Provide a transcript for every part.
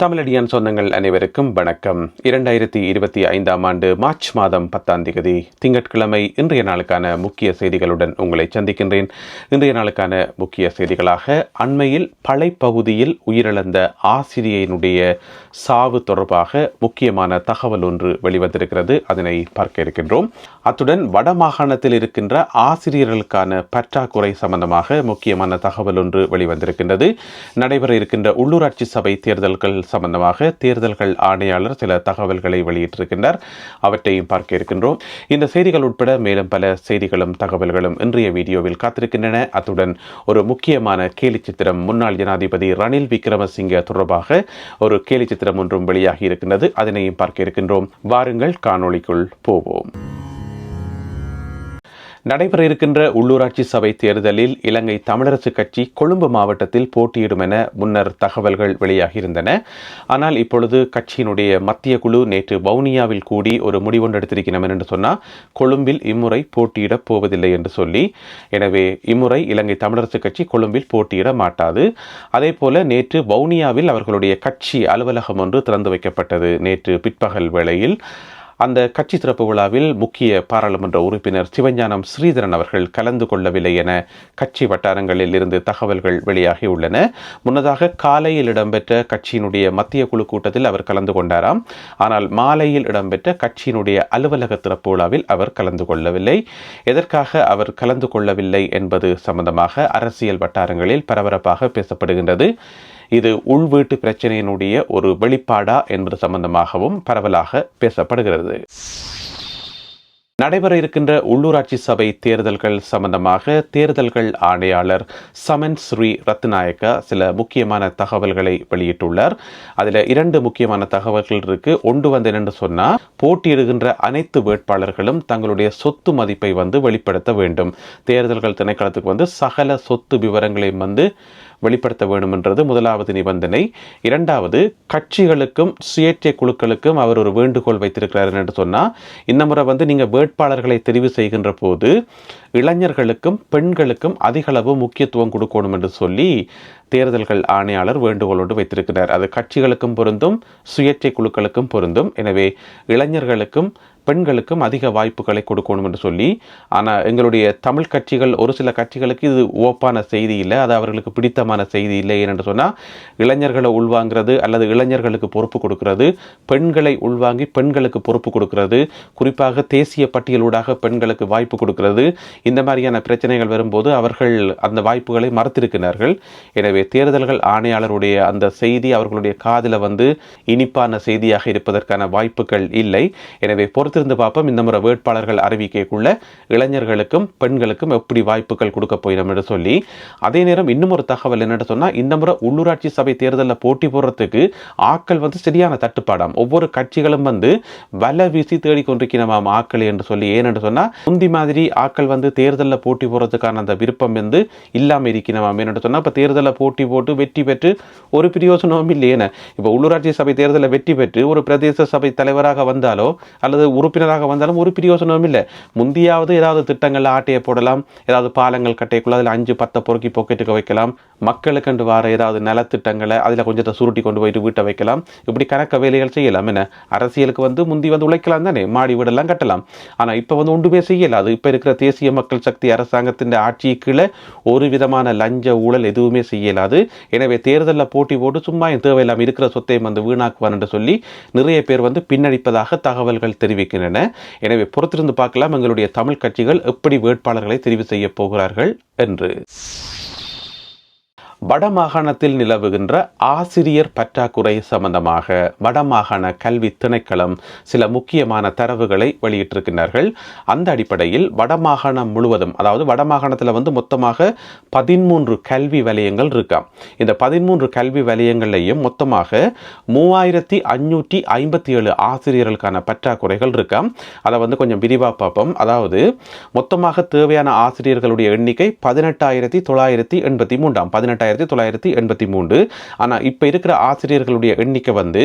தமிழடியான் சொந்தங்கள் அனைவருக்கும் வணக்கம். 2025 ஆண்டு மார்ச் மாதம் 10ஆம் தேதி திங்கட்கிழமை இன்றைய நாளுக்கான முக்கிய செய்திகளுடன் உங்களை சந்திக்கின்றேன். இன்றைய நாளுக்கான முக்கிய செய்திகளாக அண்மையில் பளைப்பகுதியில் உயிரிழந்த ஆசிரியனுடைய சாவு தொடர்பாக முக்கியமான தகவல் ஒன்று வெளிவந்திருக்கிறது. அதனை பார்க்க இருக்கின்றோம். அத்துடன் வடமாகாணத்தில் இருக்கின்ற ஆசிரியர்களுக்கான பற்றாக்குறை சம்பந்தமாக முக்கியமான தகவல் ஒன்று வெளிவந்திருக்கின்றது. நடைபெற இருக்கின்ற உள்ளூராட்சி சபை தேர்தல்கள் சம்பந்தமாக தேர்தல்கள் ஆணையாளர் சில தகவல்களை வெளியிட்டிருக்கின்றார். அவற்றையும் பார்க்க இருக்கின்றோம். இந்த செய்திகள் உட்பட மேலும் பல செய்திகளும் தகவல்களும் இன்றைய வீடியோவில் காத்திருக்கின்றன. அத்துடன் ஒரு முக்கியமான கேலி சித்திரம் முன்னாள் ஜனாதிபதி ரணில் விக்ரமசிங்க தொடர்பாக ஒரு கேலி சித்திரம் ஒன்றும் வெளியாகி இருக்கின்றது. அதனையும் பார்க்க இருக்கின்றோம். வாருங்கள் காணொளிக்குள் போவோம். நடைபெற இருக்கின்ற உள்ளூராட்சி சபை தேர்தலில் இலங்கை தமிழரசு கட்சி கொழும்பு மாவட்டத்தில் போட்டியிடும் என முன்னர் தகவல்கள் வெளியாகியிருந்தன. ஆனால் இப்பொழுது கட்சியினுடைய மத்திய குழு நேற்று வவுனியாவில் கூடி ஒரு முடிவொன்று எடுத்திருக்கிறோம் என்று சொன்னால் கொழும்பில் இம்முறை போட்டியிடப் போவதில்லை என்று சொல்லி, எனவே இம்முறை இலங்கை தமிழரசு கட்சி கொழும்பில் போட்டியிட மாட்டாது. அதே போல நேற்று வவுனியாவில் அவர்களுடைய கட்சி அலுவலகம் ஒன்று திறந்து வைக்கப்பட்டது. நேற்று பிற்பகல் வேளையில் அந்த கட்சி திறப்பு விழாவில் முக்கிய பாராளுமன்ற உறுப்பினர் சிவஞானம் ஸ்ரீதரன் அவர்கள் கலந்து கொள்ளவில்லை என கட்சி வட்டாரங்களில் இருந்து தகவல்கள் வெளியாகியுள்ளன. முன்னதாக காலையில் இடம்பெற்ற கட்சியினுடைய மத்திய குழு கூட்டத்தில் அவர் கலந்து கொண்டாராம். ஆனால் மாலையில் இடம்பெற்ற கட்சியினுடைய அலுவலக திறப்பு விழாவில் அவர் கலந்து கொள்ளவில்லை. எதற்காக அவர் கலந்து கொள்ளவில்லை என்பது சம்பந்தமாக அரசியல் வட்டாரங்களில் பரபரப்பாக பேசப்படுகின்றது. இது உள்வீட்டு பிரச்சனையினுடைய ஒரு வெளிப்பாடா என்பது சம்பந்தமாகவும் பரவலாக பேசப்படுகிறது. நடைபெற இருக்கின்ற உள்ளூராட்சி சபை தேர்தல்கள் சம்பந்தமாக தேர்தல்கள் ஆணையாளர் சமன் ஸ்ரீ ரத்நாயக்கா சில முக்கியமான தகவல்களை வெளியிட்டுள்ளார். அதில் 2 முக்கியமான தகவல்கள் இருக்கு. ஒன்று என்னென்று சொன்னால், போட்டியிடுகின்ற அனைத்து வேட்பாளர்களும் தங்களுடைய சொத்து மதிப்பை வெளிப்படுத்த வேண்டும். தேர்தல்கள் திணைக்களத்துக்கு சகல சொத்து விவரங்களையும் வெளிப்படுத்த வேண்டும் என்றது முதலாவது நிபந்தனை. இரண்டாவது, கட்சிகளுக்கும் சுயேட்சை குழுக்களுக்கும் அவர் ஒரு வேண்டுகோள் வைத்திருக்கிறார் என்று சொன்னால், இந்த முறை நீங்கள் வேட்பாளர்களை தெரிவு செய்கின்ற போது இளைஞர்களுக்கும் பெண்களுக்கும் அதிகளவு முக்கியத்துவம் கொடுக்கணும் என்று சொல்லி தேர்தல்கள் ஆணையாளர் வேண்டுகோளோடு வைத்திருக்கிறார். அது கட்சிகளுக்கும் பொருந்தும், சுயேட்சை குழுக்களுக்கும் பொருந்தும். எனவே இளைஞர்களுக்கும் பெண்களுக்கும் அதிக வாய்ப்புகளை கொடுக்கணும் என்று சொல்லி, ஆனால் எங்களுடைய தமிழ் கட்சிகள் ஒரு சில கட்சிகளுக்கு இது ஓப்பான செய்தி இல்லை, அது அவர்களுக்கு பிடித்தமான செய்தி இல்லை என்று சொன்னால், இளைஞர்களை உள்வாங்கிறது அல்லது இளைஞர்களுக்கு பொறுப்பு கொடுக்கிறது, பெண்களை உள்வாங்கி பெண்களுக்கு பொறுப்பு கொடுக்கிறது, குறிப்பாக தேசிய பட்டியலூடாக பெண்களுக்கு வாய்ப்பு கொடுக்கிறது, இந்த மாதிரியான பிரச்சனைகள் வரும்போது அவர்கள் அந்த வாய்ப்புகளை மறுத்திருக்கிறார்கள். எனவே தேர்தல்கள் ஆணையாளருடைய அந்த செய்தி அவர்களுடைய காதில் இனிப்பான செய்தியாக இருப்பதற்கான வாய்ப்புகள் இல்லை. எனவே பொறுத்திருந்து பார்ப்போம். இந்த முறை வேட்பாளர்கள் அறிவிக்கக்குள்ள இளைஞர்களுக்கும் பெண்களுக்கும் எப்படி வாய்ப்புகள் கொடுக்க போயிடும் என்று சொல்லி, அதே நேரம் இன்னும் ஒரு தகவல் என்னன்னு சொன்னால், இந்த முறை உள்ளூராட்சி சபை தேர்தலில் போட்டி போடுறதுக்கு ஆக்கள் சரியான தட்டுப்பாடாம். ஒவ்வொரு கட்சிகளும் வலை வீசி தேடிக்கொண்டிருக்கிறோம் ஆக்கள் என்று சொல்லி. ஏனென்று சொன்னால், முந்தி மாதிரி ஆக்கள் தேர்தலில் போட்டி போடுறதுக்கான அந்த விருப்பம் இல்லாமல் இருக்கிறோம். ஏன்னு சொன்னால், இப்போ தேர்தலில் போட்டி போட்டு வெற்றி பெற்று ஒரு பிரயோஜனமும் இல்லையேன்னு. இப்போ உள்ளூராட்சி சபை தேர்தலில் வெற்றி பெற்று ஒரு பிரதேச சபை தலைவராக வந்தாலோ அல்லது உறுப்பினராக வந்தாலும் ஒரு பிரயோஜனமும் இல்லை. முந்தியாவது ஏதாவது திட்டங்கள் ஆட்டையை போடலாம், ஏதாவது பாலங்கள் கட்டைக்குள்ள அதில் 5-10 பொறுக்கி பாக்கெட்டுக்கு வைக்கலாம், மக்களுக்கு வார ஏதாவது நலத்திட்டங்களை அதில் கொஞ்சத்தை சுருட்டி கொண்டு போயிட்டு வீட்டை வைக்கலாம். இப்படி கணக்க வேலைகள் செய்யலாம். என்ன அரசியலுக்கு முந்தி உழைக்கலாம் தானே, மாடி வீடெல்லாம் கட்டலாம். ஆனால் இப்போ ஒன்றுமே செய்யலாது. இப்போ இருக்கிற தேசிய மக்கள் சக்தி அரசாங்கத்தின் ஆட்சி கீழே ஒரு விதமான லஞ்ச ஊழல் எதுவுமே செய்யலாது. எனவே தேர்தலில் போட்டி போட்டு சும்மா தேவையில்லாமல் இருக்கிற சொத்தையும் வீணாக்குவான் என்று சொல்லி நிறைய பேர் பின்னடிப்பதாக தகவல்கள் தெரிவிக்கின்றன. எனவே பொறுத்திருந்து பார்க்கலாம் எங்களுடைய தமிழ் கட்சிகள் எப்படி வேட்பாளர்களை தெரிவு செய்ய போகிறார்கள் என்று. வடமாகாணத்தில் நிலவுகின்ற ஆசிரியர் பற்றாக்குறை சம்பந்தமாக வடமாகாண கல்வி திணைக்களம் சில முக்கியமான தரவுகளை வெளியிட்டிருக்கிறார்கள். அந்த அடிப்படையில் வடமாகாணம் முழுவதும், அதாவது வடமாகாணத்தில் மொத்தமாக 13 கல்வி வலயங்கள் இருக்காம். இந்த 13 கல்வி வலயங்களையும் மொத்தமாக 3557 ஆசிரியர்களுக்கான பற்றாக்குறைகள் இருக்காம். அதை கொஞ்சம் விரிவாக பார்ப்போம். அதாவது மொத்தமாக தேவையான ஆசிரியர்களுடைய எண்ணிக்கை 18,983. 15,983. ஆனால் இப்போ இருக்கிற ஆசிரியர்களுடைய எண்ணிக்கை வந்து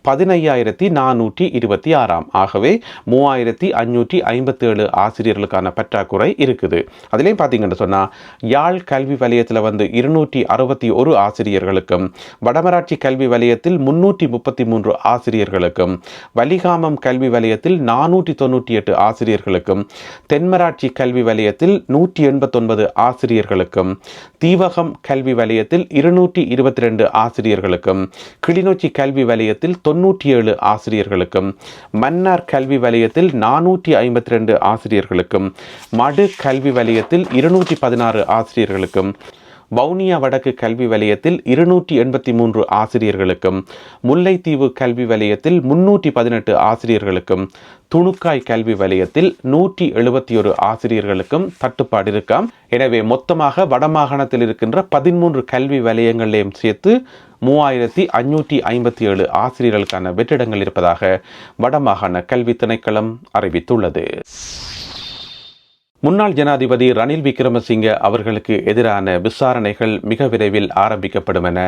15,426. ஆகவே 3,557 ஆசிரியர்களுக்கான பற்றாக்குறை இருக்குது. அதுலேயும் பார்த்தீங்கன்னு சொன்னால் யாழ் கல்வி வலயத்தில் வந்து 261 ஆசிரியர்களுக்கும், வடமராட்சி கல்வி வலயத்தில் 333 ஆசிரியர்களுக்கும், வலிகாமம் கல்வி வலயத்தில் 498 ஆசிரியர்களுக்கும், தென்மராட்சி கல்வி வலயத்தில் 189 ஆசிரியர்களுக்கும், தீவகம் கல்வி வலயத்தில் 222 ஆசிரியர்களுக்கும், கிளிநொச்சி கல்வி வலயத்தில் 97 ஆசிரியர்களுக்கும், மன்னார் கல்வி வலயத்தில் 452 ஆசிரியர்களுக்கும், மடு கல்வி வலயத்தில் 216 ஆசிரியர்களுக்கும், வவுனியா வடக்கு கல்வி வலயத்தில் 283 ஆசிரியர்களுக்கும், முல்லைத்தீவு கல்வி வலயத்தில் 318 ஆசிரியர்களுக்கும், துணுக்காய் கல்வி வலயத்தில் 171 ஆசிரியர்களுக்கும் தட்டுப்பாடு இருக்காம். எனவே மொத்தமாக வடமாகாணத்தில் இருக்கின்ற 13 கல்வி வலயங்களையும் சேர்த்து 3,557 ஆசிரியர்களுக்கான வெற்றிடங்கள் இருப்பதாக வடமாகாண கல்வி திணைக்களம் அறிவித்துள்ளது. முன்னாள் ஜனாதிபதி ரணில் விக்ரமசிங்க அவர்களுக்கு எதிரான விசாரணைகள் மிக விரைவில் ஆரம்பிக்கப்படும் என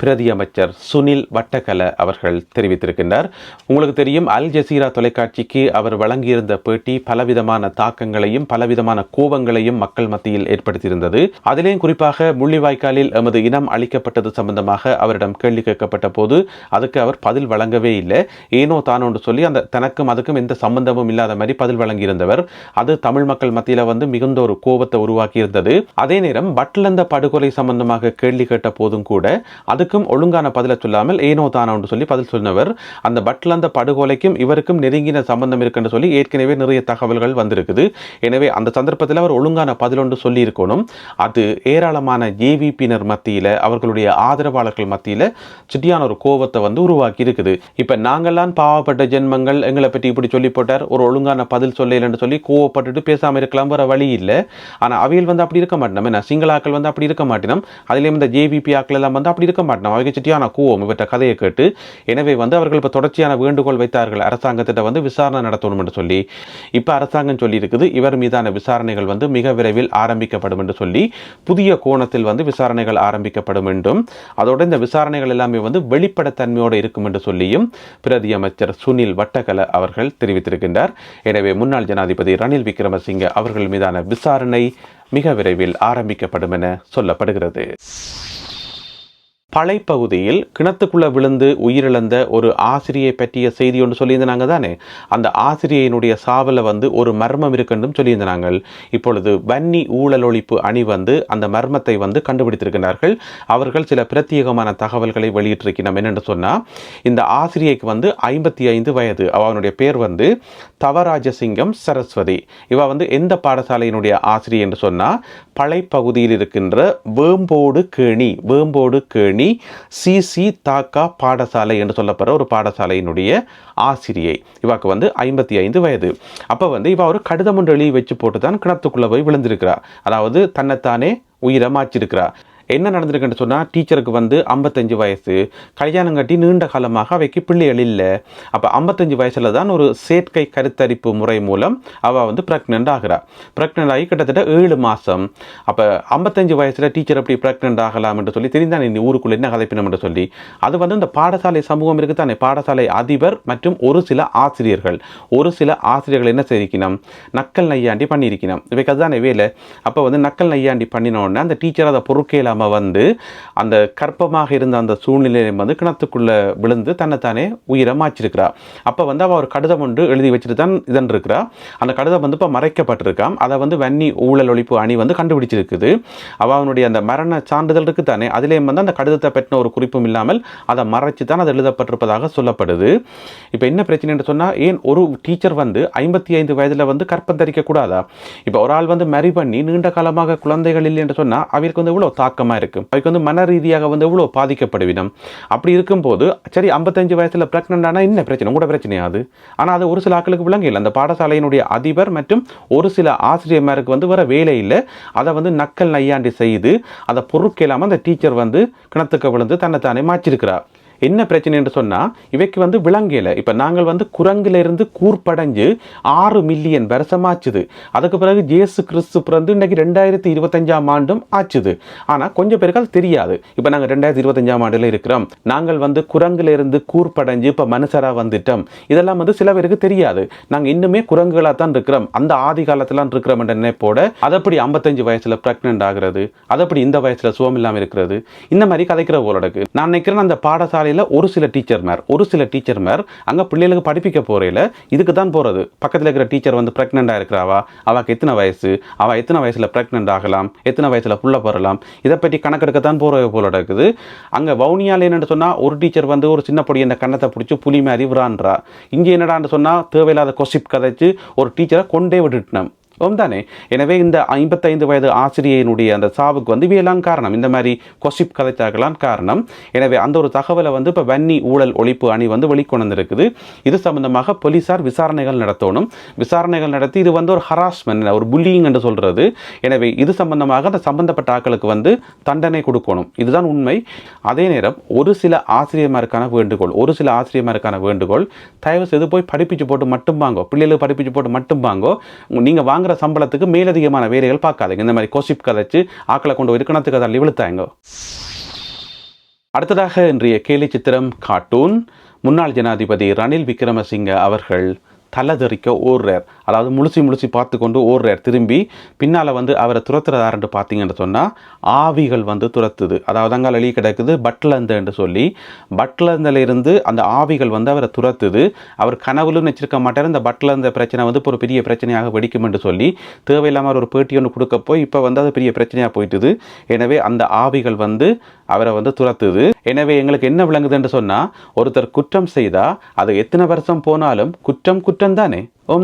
பிரதி அமைச்சர் சுனில் வட்டக்கல அவர்கள் தெரிவித்திருக்கின்றார். உங்களுக்கு தெரியும், அல் ஜசீரா தொலைக்காட்சிக்கு அவர் வழங்கியிருந்த பேட்டி பலவிதமான தாக்கங்களையும் பலவிதமான கோபங்களையும் மக்கள் மத்தியில் ஏற்படுத்தியிருந்தது. அதிலேயும் குறிப்பாக முள்ளிவாய்க்காலில் எமது இனம் அளிக்கப்பட்டது சம்பந்தமாக அவரிடம் கேள்வி கேட்கப்பட்ட போது அதுக்கு அவர் பதில் வழங்கவே இல்லை. ஏனோ தானோன்று சொல்லி அந்த தனக்கும் அதுக்கும் எந்த சம்பந்தமும் இல்லாத மாதிரி பதில் வழங்கியிருந்தவர். அது தமிழ் மக்கள் மத்தியில் வந்து மிகுந்த ஒரு கோபத்தை உருவாக்கி இருந்தது. அதே நேரம் பட்லந்த படுகொலை சம்பந்தமாக கேள்வி கேட்ட போதும் கூட அதுக்கும் ஒழுங்கான பதில சொல்லாமல் ஏனோ தானோ சொல்லி பதில் சொன்னவர். அந்த பட்லந்த படுகொலைக்கும் இவருக்கும் நெருங்கின சம்பந்தம் இருக்குன்னு சொல்லி ஏற்கனவே நிறைய தகவல்கள் வந்திருக்குது. எனவே அந்த சந்தர்ப்பத்தில் அவர் ஒழுங்கான பதில் ஒன்று சொல்லி இருக்கணும். அது ஏராளமான ஜேவிபியினர் மத்தியில், அவர்களுடைய ஆதரவாளர்கள் மத்தியில் சிட்டியான ஒரு கோபத்தை வந்து உருவாக்கி இருக்குது. இப்ப நாங்கள்லாம் பாவப்பட்ட ஜென்மங்கள், எங்களை பற்றி இப்படி சொல்லி போட்டார், ஒரு ஒழுங்கான பதில் சொல்லலன்னு சொல்லி கோவப்பட்டுட்டு பேசாம இருக்கலாம், வர வழி இல்லை. ஆனால் அவையில் வந்து அப்படி இருக்க மாட்டோம். என்ன சிங்களாக்கள் வந்து அப்படி இருக்க மாட்டினோம். அதிலேயும் இந்த ஜேவிபி ஆக்கள் எல்லாம் வந்து அப்படி இருக்க மாட்டோம். அவைக்கு சிட்டியான கோவம் இவற்ற கதையை கேட்டு. எனவே வந்து அவர்கள் இப்போ தொடர்ச்சியான வேண்டுகோள் வைத்தார்கள், அரசாங்கத்திட்ட வந்து விசாரணை நடத்தணும் என்று சொல்லி. இப்போ அரசாங்கம் சொல்லி இருக்குது இவர் மீதான விசாரணைகள் வந்து மிக விரைவில் ஆரம்பிக்கப்படும் என்று சொல்லி, புதிய கோணத்தில் வந்து விசாரணைகள் ஆரம்பிக்கப்படும் என்றும், அதோட இந்த விசாரணைகள் எல்லாமே வந்து வெளிப்படைத்தன்மையோடு இருக்கும் என்று சொல்லியும் பிரதி அமைச்சர் சுனில் வட்டக்கல அவர்கள் தெரிவித்திருக்கின்றார். எனவே முன்னாள் ஜனாதிபதி ரணில் விக்ரமசிங்க அவர்கள் மீதான விசாரணை மிக விரைவில் ஆரம்பிக்கப்படும் என சொல்லப்படுகிறது. பழைப்பகுதியில் கிணத்துக்குள்ள விழுந்து உயிரிழந்த ஒரு ஆசிரியை பற்றிய செய்தி ஒன்று சொல்லியிருந்தாங்க தானே. அந்த ஆசிரியையினுடைய சாவல வந்து ஒரு மர்மம் இருக்குன்னு சொல்லியிருந்தாங்க. இப்பொழுது வன்னி ஊழல் ஒழிப்பு அணி வந்து அந்த மர்மத்தை வந்து கண்டுபிடித்திருக்கிறார்கள். அவர்கள் சில பிரத்யேகமான தகவல்களை வெளியிட்டிருக்கிறோம். என்னென்னு சொன்னால், இந்த ஆசிரியைக்கு வந்து 55 வயது. அவனுடைய பேர் வந்து தவராஜசிங்கம் சரஸ்வதி. இவ வந்து எந்த பாடசாலையினுடைய ஆசிரியர் என்று சொன்னால், பழைப்பகுதியில் இருக்கின்ற வேம்போடு கேணி சிசி தாக்கா பாடசாலை என்று சொல்லப்படுற ஒரு பாடசாலையினுடைய ஆசிரியை. இவாக்கு வந்து 55 வயது. அப்போ வந்து இவ ஒரு கடிதம் ஒன்று எழுதி வச்சு போட்டு தான் கிணத்துக்குள்ளே போய் விழுந்திருக்கிறார். அதாவது தன்னைத்தானே உயிரை மாச்சிருக்கிறார். என்ன நடந்திருக்குன்னு சொன்னால், டீச்சருக்கு வந்து 55 வயசு, கல்யாணம் கட்டி நீண்ட காலமாக அவைக்கு பிள்ளைகள் இல்லை. அப்போ 55 வயசில் தான் ஒரு செயற்கை கருத்தரிப்பு முறை மூலம் அவள் வந்து ப்ரெக்னென்ட் ஆகிறாள். ப்ரெக்னென்ட் ஆகி கிட்டத்தட்ட 7 மாதம். அப்போ 55 வயசில் டீச்சர் எப்படி ப்ரெக்னென்ட் ஆகலாம் என்று சொல்லி தெரிந்தான் இந்த ஊருக்குள்ளே என்ன கதைப்பினம் என்று சொல்லி. அது வந்து இந்த பாடசாலை சமூகம் இருக்குது தானே, பாடசாலை அதிபர் மற்றும் ஒரு சில ஆசிரியர்கள் என்ன செய்திருக்கணும், நக்கல் நையாண்டி பண்ணியிருக்கணும். இவைக்கு அதுதானே வேலை. அப்போ வந்து நக்கல் நையாண்டி பண்ணினோடனே அந்த டீச்சர் அதை பொறுக்கையில வந்து அந்த கற்பமாக இருந்த அந்த சூழ்நிலையை வந்து கிணத்துக்குள்ள விழுந்து தன்னைத்தானே உயிரை மாச்சிருக்கிறார். அப்போ வந்து அவள் ஒரு கடிதம் ஒன்று எழுதி வச்சுட்டு தான் இதன் இருக்கிறா. அந்த கடிதம் வந்து இப்போ மறைக்கப்பட்டிருக்கான். அதை வந்து வன்னி ஊழல் ஒழிப்பு அணி வந்து கண்டுபிடிச்சிருக்குது. அவனுடைய அந்த மரண சான்றிதழ் இருக்கு தானே, அதிலேயும் வந்து அந்த கடிதத்தை பற்றின ஒரு குறிப்பும் இல்லாமல் அதை மறைச்சு தான் அது எழுதப்பட்டிருப்பதாக சொல்லப்படுது. இப்போ என்ன பிரச்சனை என்று சொன்னால், ஏன் ஒரு டீச்சர் வந்து 55 வயதில் வந்து கற்பம் தரிக்க கூடாதா? இப்போ ஒரு ஆள் வந்து மேரி பண்ணி நீண்ட காலமாக குழந்தைகள் இல்லை என்று சொன்னால் அவருக்கு வந்து இவ்வளோ தாக்கமாக இருக்கும். அதுக்கு வந்து மன ரீதியாக வந்து எவ்வளோ பாதிக்கப்படுவினம். அப்படி இருக்கும்போது சரி 55 வயசுல பிரெக்னென்ட் ஆனால் என்ன பிரச்சனை, கூட பிரச்சனையாது. ஆனால் அது ஒரு சில ஆட்களுக்கு விளங்கல. அந்த பாடசாலையினுடைய அதிபர் மற்றும் ஒரு சில ஆசிரியர்மாருக்கு வந்து வர வேலை இல்லை. அதை வந்து நக்கல் நையாண்டி செய்து அதை பொறுக்கலாமல் அந்த டீச்சர் வந்து கிணத்துக்கு விழுந்து தன்னைத்தானே மாச்சிருக்கிறார். என்ன பிரச்சனை என்று சொன்னா இவைக்கு வந்து விலங்கில இப்ப நாங்கள் வந்து குரங்குல இருந்து கூர்ப்படைஞ்சு 6 மில்லியன் வருஷமாச்சுது. அதுக்கு பிறகு இயேசு கிறிஸ்து பிறந்து இன்னைக்கு 2025 ஆண்டும் ஆச்சுது. ஆனா கொஞ்சம் பேருக்கு அது தெரியாது. இப்ப நாங்க 2025 ஆண்டுல இருக்கிறோம், நாங்கள் வந்து குரங்குல இருந்து கூர்ப்படைஞ்சு இப்ப மனுஷரா வந்துட்டோம். இதெல்லாம் வந்து சில பேருக்கு தெரியாது. நாங்க இன்னுமே குரங்குகளா தான் இருக்கிறோம், அந்த ஆதி காலத்துல இருக்கிறோம் என்ற நினைப்போட அதப்படி 55 வயசுல பிரெக்னன்ட் ஆகிறது, அதப்படி இந்த வயசுல சுகம் இல்லாம இருக்கிறது, இந்த மாதிரி கதைக்கிற போலக்கு. நான் நினைக்கிறேன் அந்த பாடசாலையில ஒரு சில டீச்சர்மார் அங்க பிள்ளைகளுக்கு படிப்பிக்க போறேல இதுக்கு தான் போறது. பக்கத்துல இருக்கிற டீச்சர் வந்து பிரெக்னண்டா இருக்கிறாவா, அவக்கு எத்தனை வயசு, அவ எத்தனை வயசுல பிரெக்னன்ட் ஆகலாம், எத்தனை வயசுல புள்ள பெறலாம், இதை பற்றி கணக்கெடுக்கத்தான் போற போல இருக்குது. அங்க வவுனியால என்னன்னு சொன்னா ஒரு டீச்சர் வந்து ஒரு சின்ன பொடி அந்த கண்ணத்தை பிடிச்சி புலி மாதிரி விரான்றா. இங்க என்னடான்னு சொன்னா தேவையில்லாத கொசிப் கதைச்சு ஒரு டீச்சரை கொண்டே விட்டுட்டோம் தானே. எனவே இந்த 55 வயது ஆசிரியனுடைய அந்த சாவுக்கு வந்து இவையெல்லாம் காரணம், இந்த மாதிரி கொசிப் கதைச்சாகலாம் காரணம். எனவே அந்த ஒரு தகவலை வந்து இப்போ வன்னி ஊழல் ஒழிப்பு அணி வந்து வெளிக்கொண்டு இருக்குது. இது சம்பந்தமாக போலீசார் விசாரணைகள் நடத்தணும். விசாரணைகள் நடத்தி இது வந்து ஒரு ஹராஸ்மெண்ட், ஒரு புல்லிங் என்று சொல்றது. எனவே இது சம்பந்தமாக அந்த சம்பந்தப்பட்ட ஆட்களுக்கு வந்து தண்டனை கொடுக்கணும், இதுதான் உண்மை. அதே நேரம் ஒரு சில ஆசிரியமாருக்கான வேண்டுகோள், தயவு செய்து போய் படிப்பிச்சு போட்டு மட்டும் வாங்கோ, பிள்ளைகளுக்கு படிப்பிச்சு போட்டு மட்டும் வாங்கோ. நீங்க வாங்க சம்பளத்துக்கு மேலதிகமான வேலைகள் பார்க்காதீங்க. இந்த மாதிரி கொசிப் கதைச்சு ஆக்களை கொண்டு போய் கணத்துக்கு தள்ளி விழுத்தாங்க. அடுத்ததாக இன்றைய கேலி சித்திரம் கார்ட்டூன். முன்னாள் ஜனாதிபதி ரணில் விக்ரமசிங்க அவர்கள் தலதெறிக்க ஓடுறார், அதாவது முழுசி பார்த்து கொண்டு ஓடுறார். திரும்பி பின்னால் வந்து அவரை துரத்துறதாருன்னு பார்த்தீங்கன்னு சொன்னால் ஆவிகள் வந்து துரத்துது. அதாவது அங்கே வெளியே கிடக்குது பட்லந்து சொல்லி, பட்லந்திலிருந்து அந்த ஆவிகள் வந்து அவரை துரத்துது. அவர் கனவுலும் நினைச்சிருக்க மாட்டார் இந்த பட்லந்த பிரச்சனை வந்து இப்போ ஒரு பெரிய பிரச்சனையாக வெடிக்கும் என்று சொல்லி தேவையில்லாமல் ஒரு பேட்டி ஒன்று கொடுக்க போய் இப்போ வந்து அது பெரிய பிரச்சனையாக போயிட்டுது. எனவே அந்த ஆவிகள் வந்து அவரை வந்து துரத்துது. எனவே எங்களுக்கு என்ன விளங்குதுன்னு சொன்னால் ஒருத்தர் குற்றம் செய்தால் அது எத்தனை வருஷம் போனாலும் குற்றம் தானே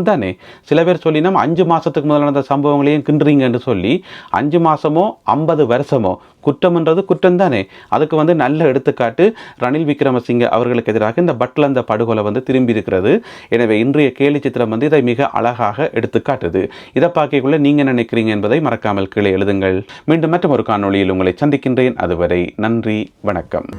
தானே. சில பேர் சொல்லி நம்ம 5 மாதத்துக்கு முதல் நடந்த சம்பவங்களையும் கிண்டுறீங்கன்னு சொல்லி 5 மாதமோ 50 வருஷமோ குற்றம்ன்றது குற்றம் தானே. அதுக்கு வந்து நல்ல எடுத்துக்காட்டு ரணில் விக்ரமசிங்க அவர்களுக்கு எதிராக இந்த பட்லந்த படுகொலை வந்து திரும்பி இருக்கிறது. எனவே இன்றைய கேலி சித்திரம் வந்து இதை மிக அழகாக எடுத்துக்காட்டுது. இதை பார்க்கக்குள்ள நீங்க நினைக்கிறீங்க என்பதை மறக்காமல் கீழே எழுதுங்கள். மீண்டும் மற்றும் ஒரு காணொளியில் உங்களை சந்திக்கின்றேன். அதுவரை நன்றி, வணக்கம்.